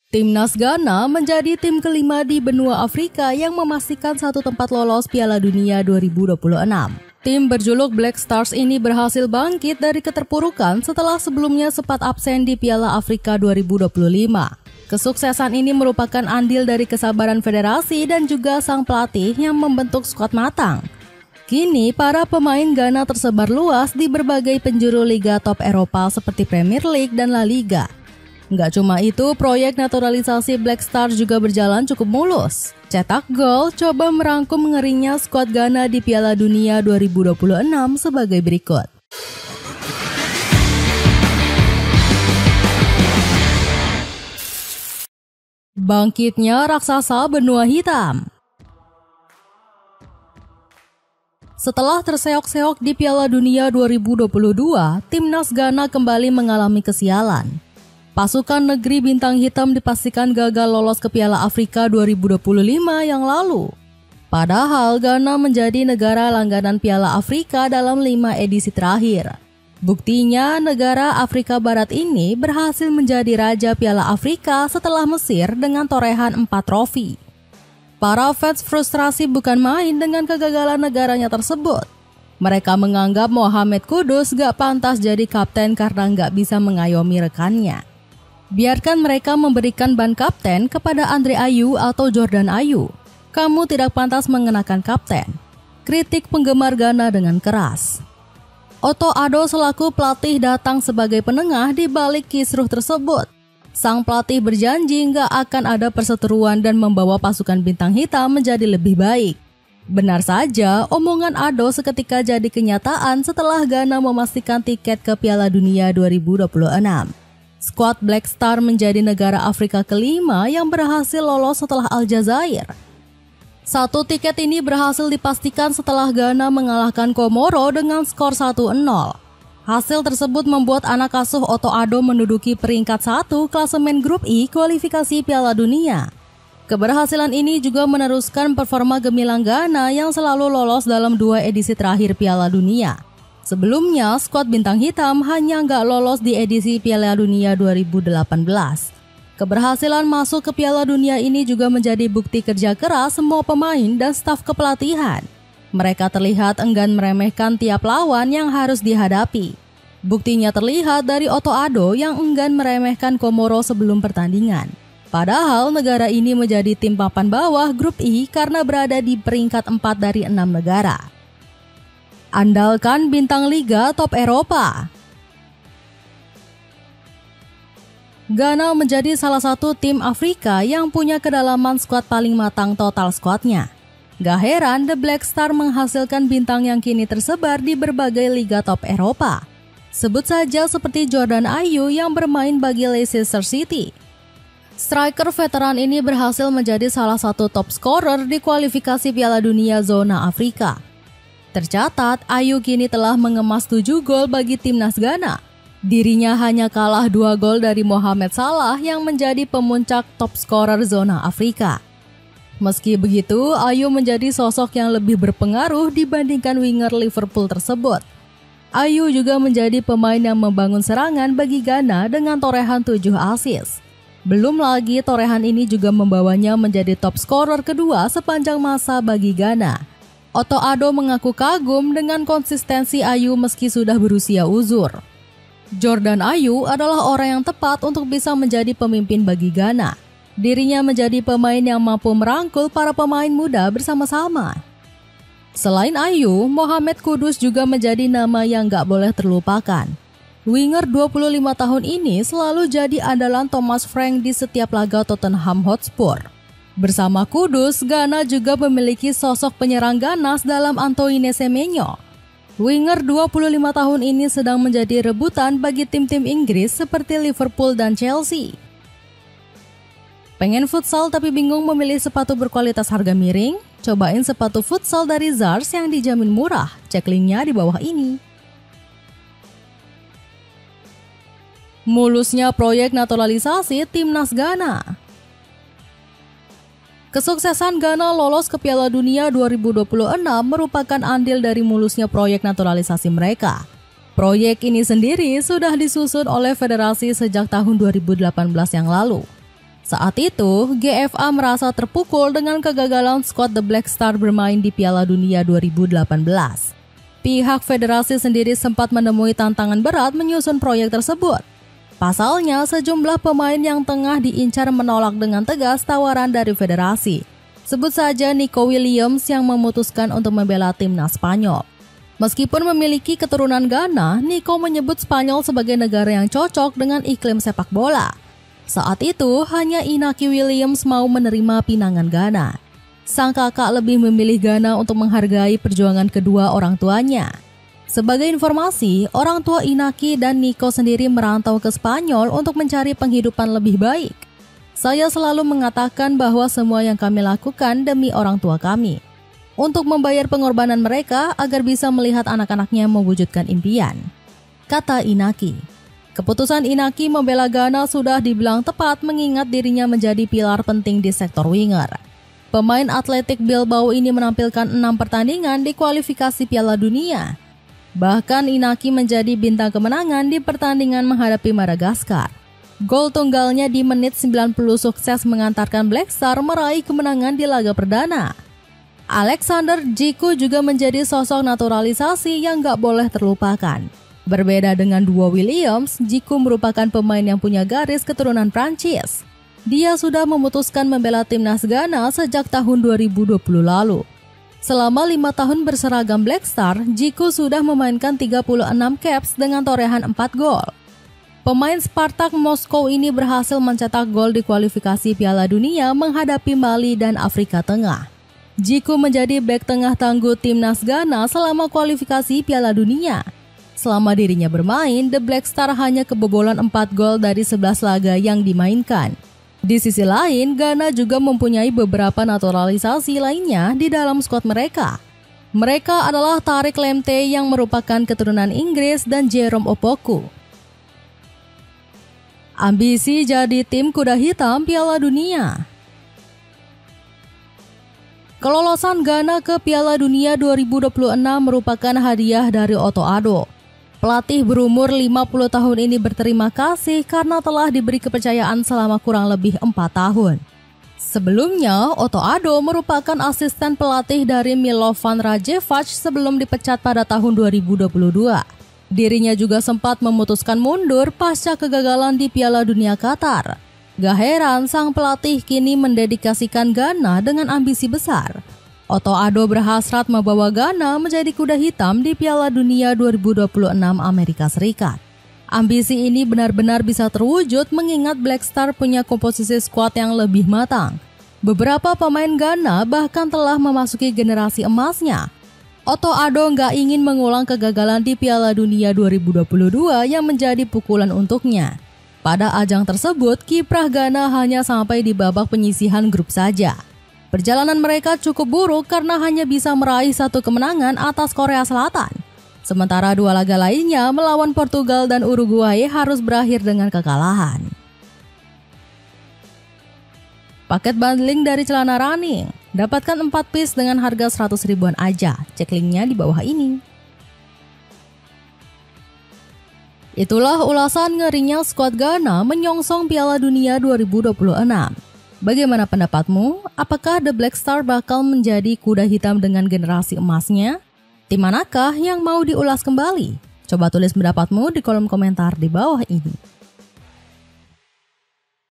Timnas Ghana menjadi tim kelima di benua Afrika yang memastikan satu tempat lolos Piala Dunia 2026. Tim berjuluk Black Stars ini berhasil bangkit dari keterpurukan setelah sebelumnya sempat absen di Piala Afrika 2025. Kesuksesan ini merupakan andil dari kesabaran federasi dan juga sang pelatih yang membentuk skuad matang. Kini, para pemain Ghana tersebar luas di berbagai penjuru liga top Eropa seperti Premier League dan La Liga. Nggak cuma itu, proyek naturalisasi Black Stars juga berjalan cukup mulus. Cetak gol, coba merangkum mengeringnya skuad Ghana di Piala Dunia 2026 sebagai berikut. Bangkitnya raksasa benua hitam. Setelah terseok-seok di Piala Dunia 2022, timnas Ghana kembali mengalami kesialan. Pasukan negeri bintang hitam dipastikan gagal lolos ke Piala Afrika 2025 yang lalu. Padahal Ghana menjadi negara langganan Piala Afrika dalam 5 edisi terakhir. Buktinya, negara Afrika Barat ini berhasil menjadi raja Piala Afrika setelah Mesir dengan torehan 4 trofi. Para fans frustrasi bukan main dengan kegagalan negaranya tersebut. Mereka menganggap Mohamed Kudus gak pantas jadi kapten karena gak bisa mengayomi rekannya. Biarkan mereka memberikan ban kapten kepada Andre Ayew atau Jordan Ayew. Kamu tidak pantas mengenakan kapten. Kritik penggemar Ghana dengan keras. Otto Addo selaku pelatih datang sebagai penengah di balik kisruh tersebut. Sang pelatih berjanji nggak akan ada perseteruan dan membawa pasukan bintang hitam menjadi lebih baik. Benar saja, omongan Addo seketika jadi kenyataan setelah Ghana memastikan tiket ke Piala Dunia 2026. Skuad Black Star menjadi negara Afrika kelima yang berhasil lolos setelah Aljazair. Satu tiket ini berhasil dipastikan setelah Ghana mengalahkan Komoro dengan skor 1-0. Hasil tersebut membuat anak asuh Otto Addo menduduki peringkat 1 klasemen grup I kualifikasi Piala Dunia. Keberhasilan ini juga meneruskan performa gemilang Ghana yang selalu lolos dalam 2 edisi terakhir Piala Dunia. Sebelumnya, skuad bintang hitam hanya nggak lolos di edisi Piala Dunia 2018. Keberhasilan masuk ke Piala Dunia ini juga menjadi bukti kerja keras semua pemain dan staf kepelatihan. Mereka terlihat enggan meremehkan tiap lawan yang harus dihadapi. Buktinya terlihat dari Otto Addo yang enggan meremehkan Komoro sebelum pertandingan. Padahal negara ini menjadi tim papan bawah grup I karena berada di peringkat 4 dari 6 negara. Andalkan bintang liga top Eropa. Ghana menjadi salah satu tim Afrika yang punya kedalaman skuad paling matang total skuadnya. Gak heran The Black Star menghasilkan bintang yang kini tersebar di berbagai liga top Eropa. Sebut saja seperti Jordan Ayew yang bermain bagi Leicester City. Striker veteran ini berhasil menjadi salah satu top scorer di kualifikasi Piala Dunia zona Afrika. Tercatat, Ayew kini telah mengemas 7 gol bagi timnas Ghana. Dirinya hanya kalah 2 gol dari Mohamed Salah yang menjadi pemuncak top scorer zona Afrika. Meski begitu, Ayew menjadi sosok yang lebih berpengaruh dibandingkan winger Liverpool tersebut. Ayew juga menjadi pemain yang membangun serangan bagi Ghana dengan torehan 7 assist. Belum lagi torehan ini juga membawanya menjadi top scorer kedua sepanjang masa bagi Ghana. Otto Addo mengaku kagum dengan konsistensi Ayew meski sudah berusia uzur. Jordan Ayew adalah orang yang tepat untuk bisa menjadi pemimpin bagi Ghana. Dirinya menjadi pemain yang mampu merangkul para pemain muda bersama-sama. Selain Ayew, Mohamed Kudus juga menjadi nama yang gak boleh terlupakan. Winger 25 tahun ini selalu jadi andalan Thomas Frank di setiap laga Tottenham Hotspur. Bersama Kudus, Ghana juga memiliki sosok penyerang ganas dalam Antoine Semenyo. Winger 25 tahun ini sedang menjadi rebutan bagi tim-tim Inggris seperti Liverpool dan Chelsea. Pengen futsal tapi bingung memilih sepatu berkualitas harga miring? Cobain sepatu futsal dari Zars yang dijamin murah. Cek linknya di bawah ini. Mulusnya proyek naturalisasi timnas Ghana. Kesuksesan Ghana lolos ke Piala Dunia 2026 merupakan andil dari mulusnya proyek naturalisasi mereka. Proyek ini sendiri sudah disusun oleh federasi sejak tahun 2018 yang lalu. Saat itu, GFA merasa terpukul dengan kegagalan skuad The Black Star bermain di Piala Dunia 2018. Pihak federasi sendiri sempat menemui tantangan berat menyusun proyek tersebut. Pasalnya, sejumlah pemain yang tengah diincar menolak dengan tegas tawaran dari federasi. Sebut saja Nico Williams yang memutuskan untuk membela timnas Spanyol. Meskipun memiliki keturunan Ghana, Nico menyebut Spanyol sebagai negara yang cocok dengan iklim sepak bola. Saat itu, hanya Inaki Williams mau menerima pinangan Ghana. Sang kakak lebih memilih Ghana untuk menghargai perjuangan kedua orang tuanya. Sebagai informasi, orang tua Inaki dan Nico sendiri merantau ke Spanyol untuk mencari penghidupan lebih baik. Saya selalu mengatakan bahwa semua yang kami lakukan demi orang tua kami. Untuk membayar pengorbanan mereka agar bisa melihat anak-anaknya mewujudkan impian, kata Inaki. Keputusan Inaki membela Ghana sudah dibilang tepat mengingat dirinya menjadi pilar penting di sektor winger. Pemain Athletic Bilbao ini menampilkan 6 pertandingan di kualifikasi Piala Dunia. Bahkan Inaki menjadi bintang kemenangan di pertandingan menghadapi Madagaskar. Gol tunggalnya di menit 90 sukses mengantarkan Black Star meraih kemenangan di laga perdana. Alexander Djiku juga menjadi sosok naturalisasi yang gak boleh terlupakan. Berbeda dengan duo Williams, Djiku merupakan pemain yang punya garis keturunan Prancis. Dia sudah memutuskan membela timnas Ghana sejak tahun 2020 lalu. Selama 5 tahun berseragam Black Star, Djiku sudah memainkan 36 caps dengan torehan 4 gol. Pemain Spartak Moskow ini berhasil mencetak gol di kualifikasi Piala Dunia menghadapi Mali dan Afrika Tengah. Djiku menjadi bek tengah tangguh timnas Ghana selama kualifikasi Piala Dunia. Selama dirinya bermain, The Black Star hanya kebobolan 4 gol dari 11 laga yang dimainkan. Di sisi lain, Ghana juga mempunyai beberapa naturalisasi lainnya di dalam skuad mereka. Mereka adalah Tariq Lamptey yang merupakan keturunan Inggris dan Jerome Opoku. Ambisi jadi tim kuda hitam Piala Dunia. Kelolosan Ghana ke Piala Dunia 2026 merupakan hadiah dari Otto Addo. Pelatih berumur 50 tahun ini berterima kasih karena telah diberi kepercayaan selama kurang lebih 4 tahun. Sebelumnya, Otto Addo merupakan asisten pelatih dari Milovan Rajevac sebelum dipecat pada tahun 2022. Dirinya juga sempat memutuskan mundur pasca kegagalan di Piala Dunia Qatar. Gak heran sang pelatih kini mendedikasikan Ghana dengan ambisi besar. Otto Addo berhasrat membawa Ghana menjadi kuda hitam di Piala Dunia 2026 Amerika Serikat. Ambisi ini benar-benar bisa terwujud mengingat Black Star punya komposisi skuad yang lebih matang. Beberapa pemain Ghana bahkan telah memasuki generasi emasnya. Otto Addo nggak ingin mengulang kegagalan di Piala Dunia 2022 yang menjadi pukulan untuknya. Pada ajang tersebut, kiprah Ghana hanya sampai di babak penyisihan grup saja. Perjalanan mereka cukup buruk karena hanya bisa meraih 1 kemenangan atas Korea Selatan. Sementara 2 laga lainnya melawan Portugal dan Uruguay harus berakhir dengan kekalahan. Paket bundling dari celana running. Dapatkan 4 piece dengan harga 100 ribuan aja. Cek linknya di bawah ini. Itulah ulasan ngerinya skuad Ghana menyongsong Piala Dunia 2026. Bagaimana pendapatmu? Apakah The Black Star bakal menjadi kuda hitam dengan generasi emasnya? Tim manakah yang mau diulas kembali? Coba tulis pendapatmu di kolom komentar di bawah ini.